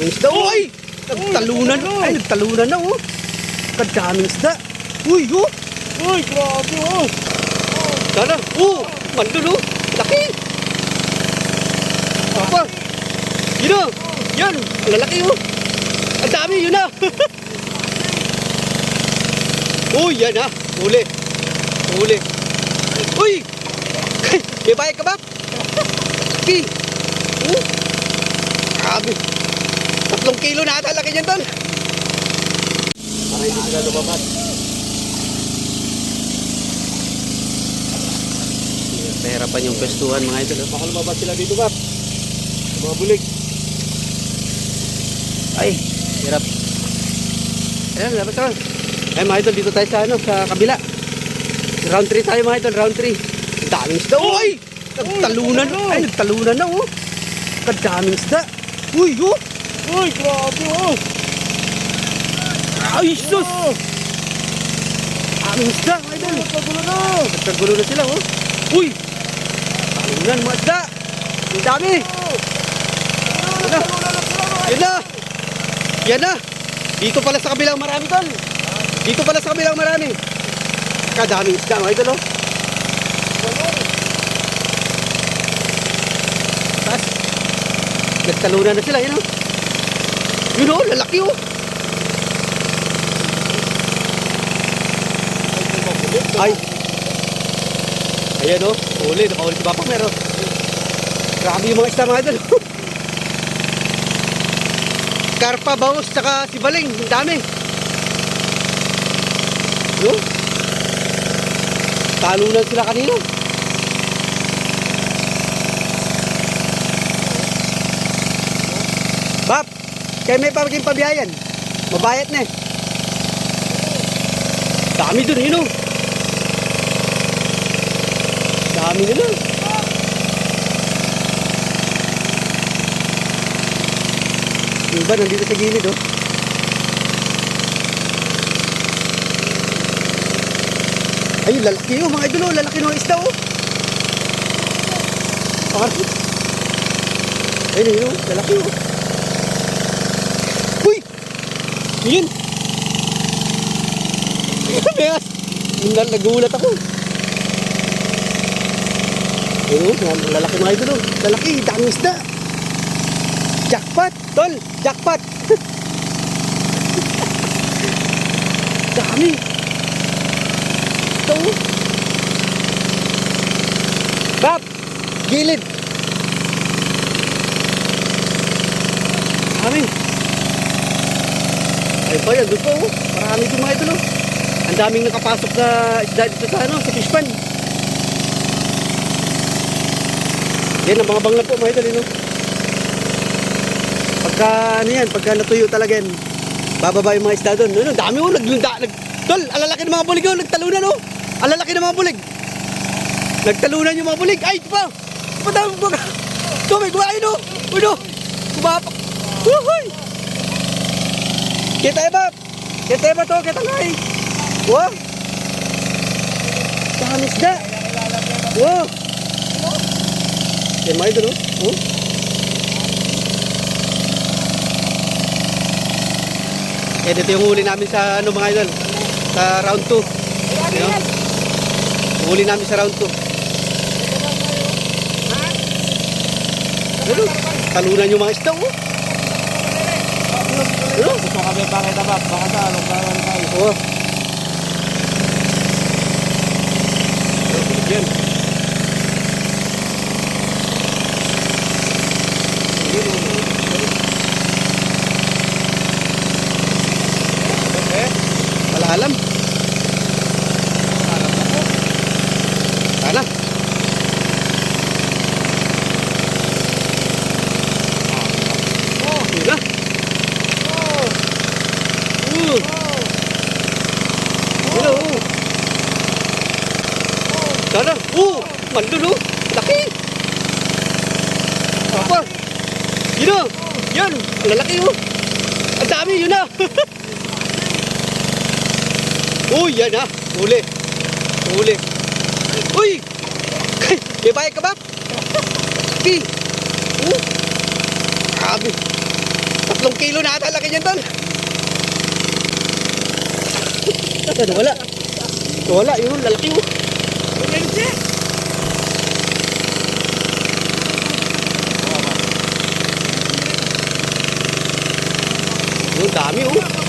Daming isda. Uy! Nagtalunan. Ay, nagtalunan na oh. Kadaming isda. Uy, oh. Uy, grabe oh. Sana. Oh, mandun oh. Laki. Apa? Yun oh. Yan. Ang lalaki oh. Ang dami, yun na. Uy, yan ha. Uli. Uli. Uy! May bayad ka ba? Laki. Grabe. 3 kilo na ata laki niyan tol. Para hindi sila lumabas. Nahirapan yung pwestuhan mga idol. Baka lumabas sila dito ba? Mga bulig. Ay, hirap. Ayan, dapat tol. Ay mga idol, dito tayo sa ano, sa kabila. Round 3 tayo mga idol, round 3. Ang daming isda. Uy! Nagtalunan. Ay, nagtalunan na oh. Kadaming isda. Uy, oh. Uy, grabe oh. Ay, sus! Daming isda mga idol. Nagkagulo na. Nagkagulo na sila oh. Uy! Talunan mga isda. Ang dami. Yan na. Yan na. Yan na. Dito pala sa kabilang marami tol. Dito pala sa kabilang marami. Kadaming isda mga idol oh. Taas. Nagtalunan na sila yun oh. Yun oh, lalaki oh. Ay. Ayan oh, uli, nakahuli si Papa Mer oh. Grabe yung mga isda mga idol. Karpa, bangus, tsaka si Baling, ang dami. Yo. Talunan sila kanina. Bap, kaya may pagiging pabiyayan. Mabayat na eh. Dami dun, yun oh. Dami nila. Yung iba nandito sa gilid oh. Ay, lalaki oh mga idol oh. Lalaki ng isda oh. Ayun yun oh. Lalaki oh. Uy! Yun! Nagulat ako. Ayun oh. Lalaki mga idol oh. Lalaki, daming isda. Jackpot! Tol! Jackpot! Dami! Ito oh. Bap! Gilid! Dami! Ay ba yan? Doon po oh. Marami doon mga idol oh. Ang daming nakapasok na isda dito sa ano, sa fish pan. Yan, ang mga bangla po mga idol yun oh. Pagka ano yan, pagka natuyo talaga yan, bababa yung mga isda doon. Ano, dami oh, tol, alalaki ng mga bulig oh, nagtalunan oh. Alalaki ng mga bulig. Nagtalunan yung mga bulig. Ay, pa! Patawag mo ka! Ito, may kumain oh! Uno! Kumapak! Uy! Kita ba? Kita ba to? Kita nga eh! Wow! Dami isda! Wow! Yan mga idol oh. Oh! Eh, dito yung huli namin sa ano mga idol, sa round 2. You know? Huli namin sa round 2. Ano? Talunan yung mga isda oh. Ano? Gusto kami pakita ba? Baka sa anong kawan tayo. Oh. Yan. Alam. Sana. Oh, yun na. Hello. Sana. Mandun oh. Laki. Apa? Yun na. Yan. Lalaki oh. Ang dami, yun na. Uy, yan ha. Uli. Uli. Uy! May bayad ka ba? Laki. Grabe. 3 kilo na ata laki niyan tol. Wala. Wala, yun, lalaki oh. Yun, dami oh.